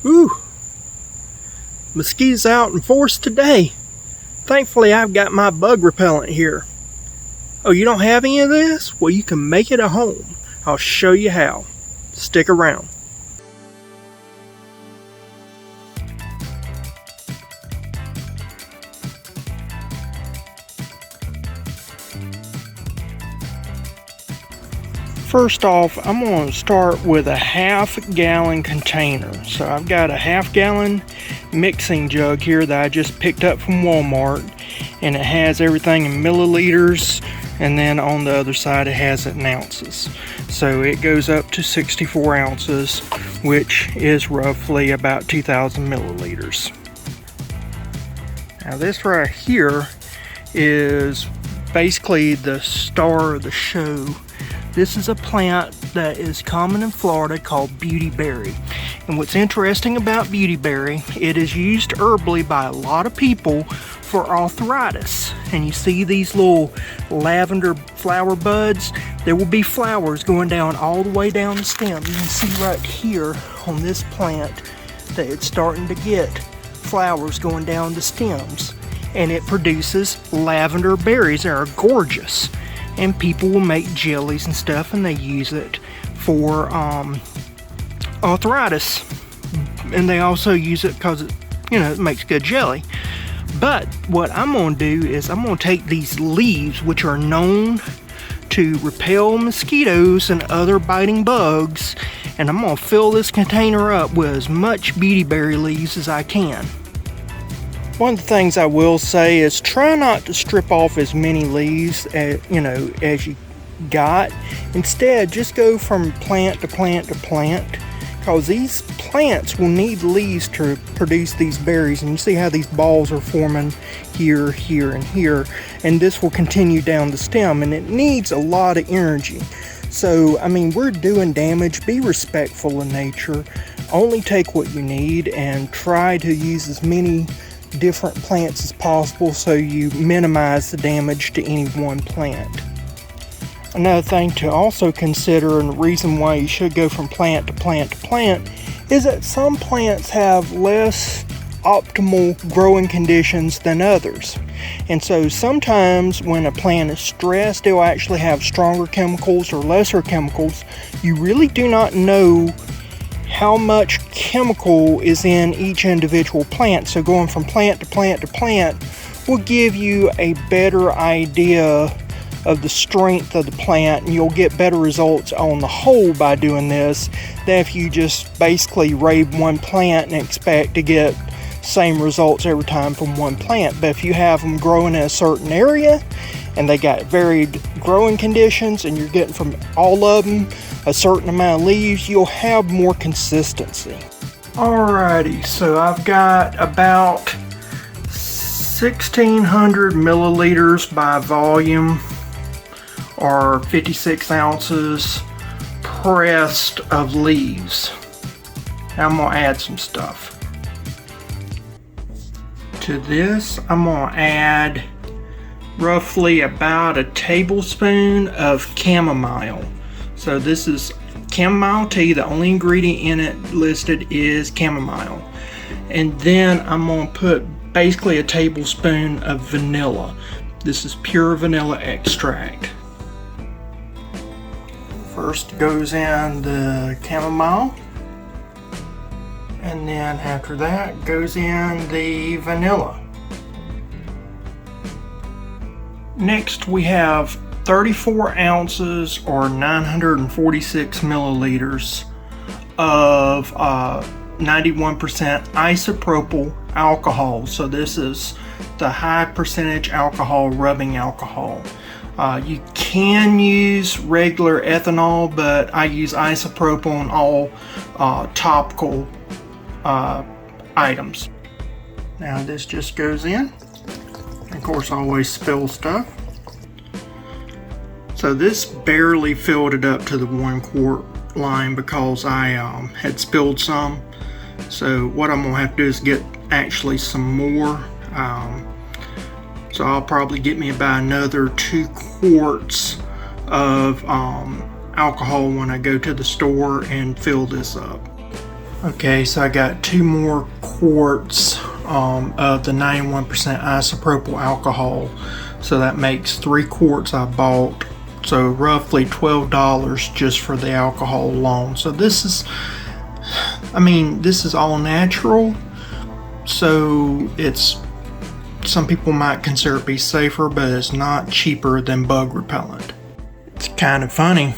Whew. Mosquitoes out in force today. Thankfully, I've got my bug repellent here. Oh, you don't have any of this? Well, you can make it at home. I'll show you how. Stick around. First off, I'm going to start with a half-gallon container. So I've got a half-gallon mixing jug here that I just picked up from Walmart, and it has everything in milliliters, and then on the other side it has it in ounces. So it goes up to 64 ounces, which is roughly about 2,000 milliliters. Now this right here is basically the star of the show. This is a plant that is common in Florida called beautyberry. And what's interesting about beautyberry, it is used herbally by a lot of people for arthritis. And you see these little lavender flower buds? There will be flowers going down all the way down the stem. You can see right here on this plant that it's starting to get flowers going down the stems. And it produces lavender berries that are gorgeous. And people will make jellies and stuff, and they use it for arthritis. And they also use it because it makes good jelly. But what I'm going to do is I'm going to take these leaves, which are known to repel mosquitoes and other biting bugs, and I'm going to fill this container up with as much beautyberry leaves as I can. One of the things I will say is try not to strip off as many leaves as you got. Instead, just go from plant to plant to plant, because these plants will need leaves to produce these berries. And you see how these balls are forming here, here, and here, and this will continue down the stem, and it needs a lot of energy. So, we're doing damage. Be respectful of nature. Only take what you need and try to use as many different plants as possible so you minimize the damage to any one plant. Another thing to also consider, and the reason why you should go from plant to plant to plant, is that some plants have less optimal growing conditions than others. And so sometimes when a plant is stressed, it will actually have stronger chemicals or lesser chemicals. You really do not know how much chemical is in each individual plant. So going from plant to plant to plant will give you a better idea of the strength of the plant, and you'll get better results on the whole by doing this than if you just basically raid one plant and expect to get same results every time from one plant. But if you have them growing in a certain area and they got varied growing conditions and you're getting from all of them a certain amount of leaves, you'll have more consistency. Alrighty, so I've got about 1,600 milliliters by volume, or 56 ounces pressed of leaves. Now I'm gonna add some stuff. To this, I'm gonna add roughly about a tablespoon of chamomile. So this is chamomile tea. The only ingredient in it listed is chamomile. And then I'm going to put basically a tablespoon of vanilla. This is pure vanilla extract. First goes in the chamomile. And then after that goes in the vanilla. Next we have 34 ounces or 946 milliliters of 91% isopropyl alcohol. So this is the high percentage alcohol, rubbing alcohol. You can use regular ethanol, but I use isopropyl on all topical items. Now this just goes in. Of course, I always spill stuff. So this barely filled it up to the 1 quart line because I had spilled some. So what I'm gonna have to do is get actually some more. So I'll probably get me about another 2 quarts of alcohol when I go to the store and fill this up. Okay, so I got 2 more quarts of the 91% isopropyl alcohol. So that makes 3 quarts I bought. So roughly $12 just for the alcohol alone. So this is, I mean, this is all natural. So it's, some people might consider it be safer, but it's not cheaper than bug repellent. It's kind of funny.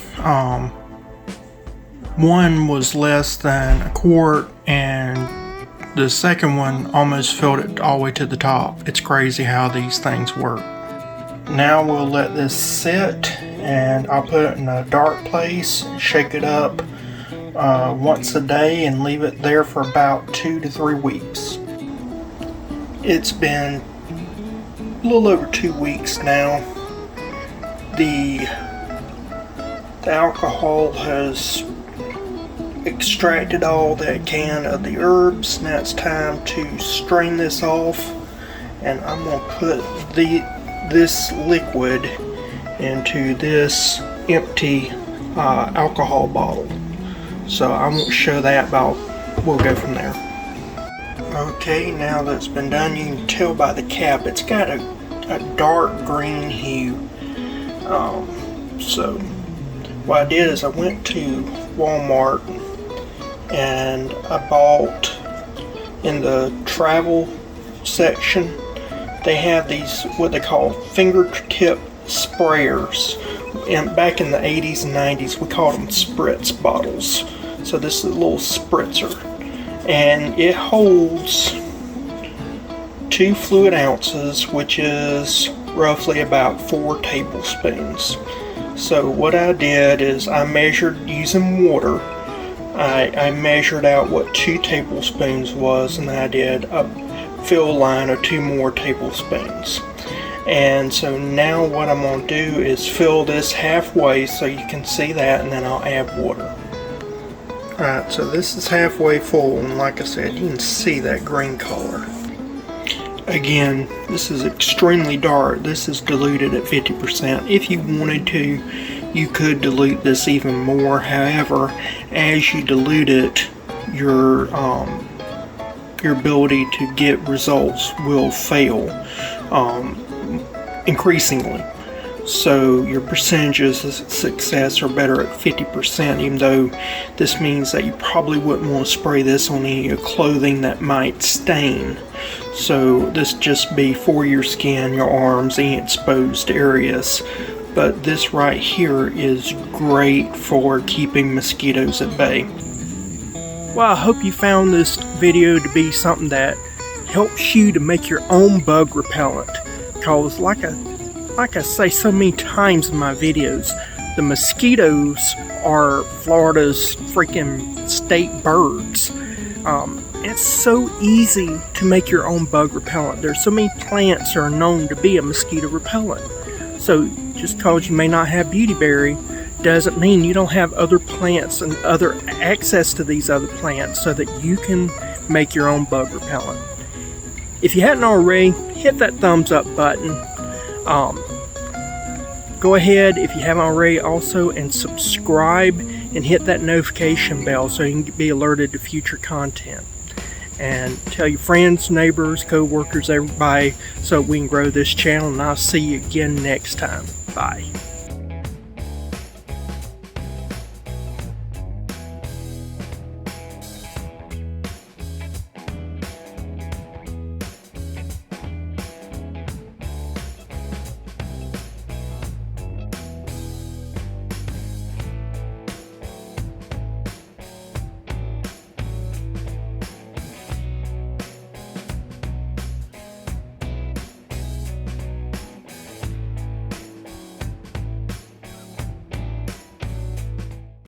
One was less than a quart, and the second one almost filled it all the way to the top. It's crazy how these things work. Now we'll let this sit, and I'll put it in a dark place, shake it up once a day, and leave it there for about 2 to 3 weeks. It's been a little over 2 weeks now. The alcohol has extracted all that it can of the herbs. Now it's time to strain this off, and I'm going to put this liquid into this empty alcohol bottle. So I won't show that, but we'll go from there. Okay, now that's been done, you can tell by the cap it's got a dark green hue. So what I did is I went to Walmart and I bought, in the travel section, they have these what they call fingertip sprayers. And back in the 80s and 90s we called them spritz bottles. So this is a little spritzer, and it holds 2 fluid ounces, which is roughly about 4 tablespoons. So what I did is I measured using water. I measured out what 2 tablespoons was, and I did a fill line of 2 more tablespoons. And so now what I'm going to do is fill this halfway so you can see that, and then I'll add water. Alright, so this is halfway full, and like I said, you can see that green color. Again, this is extremely dark. This is diluted at 50%. If you wanted to, you could dilute this even more. However, as you dilute it, your ability to get results will fail increasingly. So your percentages of success are better at 50%, even though this means that you probably wouldn't want to spray this on any of your clothing that might stain. So this just be for your skin, your arms, any exposed areas. But this right here is great for keeping mosquitoes at bay. Well, I hope you found this video to be something that helps you to make your own bug repellent. Because like I say so many times in my videos, the mosquitoes are Florida's freaking state birds. It's so easy to make your own bug repellent. There's so many plants that are known to be a mosquito repellent. So just because you may not have beautyberry doesn't mean you don't have other plants and other access to these other plants so that you can make your own bug repellent. If you hadn't already, hit that thumbs up button. Go ahead, if you haven't already, also, and subscribe and hit that notification bell so you can be alerted to future content. And tell your friends, neighbors, co-workers, everybody, so we can grow this channel. And I'll see you again next time. Bye.